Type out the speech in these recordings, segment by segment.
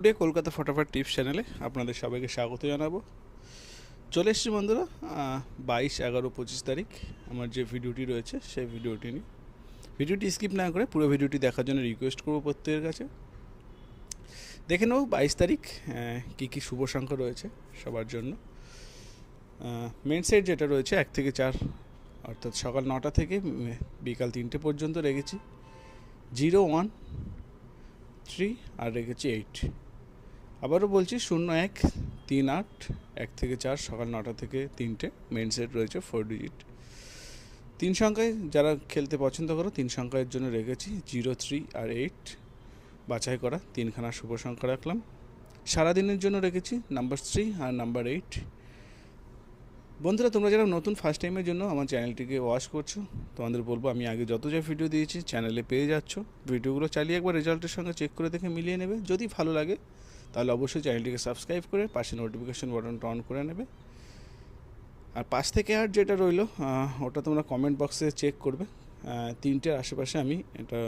Today Kolkata ফটাফট tips চ্যানেলে আপনাদের সবাইকে স্বাগত জানাবো। চলে এসেছি বন্ধুরা 22/11/25 তারিখ আমার যে ভিডিওটি রয়েছে সেই ভিডিওটি নিয়ে। ভিডিওটি স্কিপ না করে পুরো ভিডিওটি দেখার জন্য রিকোয়েস্ট করবো প্রত্যেকের কাছে। দেখে নেব 22 তারিখ কী কী শুভ সংখ্যা রয়েছে সবার জন্য। মেন সেট যেটা রয়েছে 1 থেকে 4 অর্থাৎ সকাল 9টা থেকে বিকাল 3টে পর্যন্ত রেখেছি 0, 1, 3 আর রেখেছি 8। আবারও বলছি 0, 1, 3, 8, 1 থেকে 4 সকাল 9টা থেকে 3টে মেন সেট রয়েছে 4 ডিজিট। 3 সংখ্যায় যারা খেলতে পছন্দ করো 3 সংখ্যার জন্য রেখেছি 0, 3 আর 8 বাছাই করা 3খানা শুভ সংখ্যা রাখলাম। সারাদিনের জন্য রেখেছি নাম্বার 3 আর নাম্বার 8। বন্ধুরা, তোমরা যারা নতুন ফার্স্ট টাইমের জন্য আমার চ্যানেলটিকে ওয়াচ করছো, তোমাদের বলবো আমি আগে যত যা ভিডিও দিয়েছি চ্যানেলে পেয়ে যাচ্ছ। ভিডিওগুলো চালিয়ে একবার রেজাল্টের সঙ্গে চেক করে দেখে মিলিয়ে নেবে। যদি ভালো লাগে তাহলে অবশ্যই চ্যানেলটিকে সাবস্ক্রাইব করে পাশে নোটিফিকেশন বাটনটা অন করে নেবে। আর 5 থেকে 8 যেটা রইলো ওটা তোমরা কমেন্ট বক্সে চেক করবে। 3টের আশেপাশে আমি এটা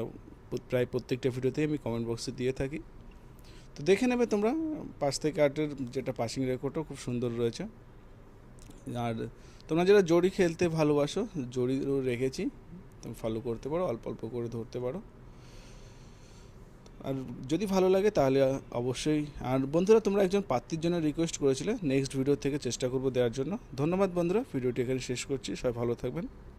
প্রায় প্রত্যেকটা ভিডিওতেই আমি কমেন্ট বক্সে দিয়ে থাকি, তো দেখে নেবে তোমরা। 5 থেকে 8-এর যেটা পাসিং রেকর্ডও খুব সুন্দর রয়েছে। আর তোমরা যারা জড়ি খেলতে ভালোবাসো জড়িও রেখেছি, তুমি ফলো করতে পারো, অল্প অল্প করে ধরতে পারো। আর যদি ভালো লাগে তাহলে অবশ্যই। আর বন্ধুরা, তোমরা একজন পাত্রীর জন্য রিকোয়েস্ট করেছিলে, নেক্সট ভিডিও থেকে চেষ্টা করবো দেওয়ার জন্য। ধন্যবাদ বন্ধুরা, ভিডিওটি এখানে শেষ করছি। সবাই ভালো থাকবেন।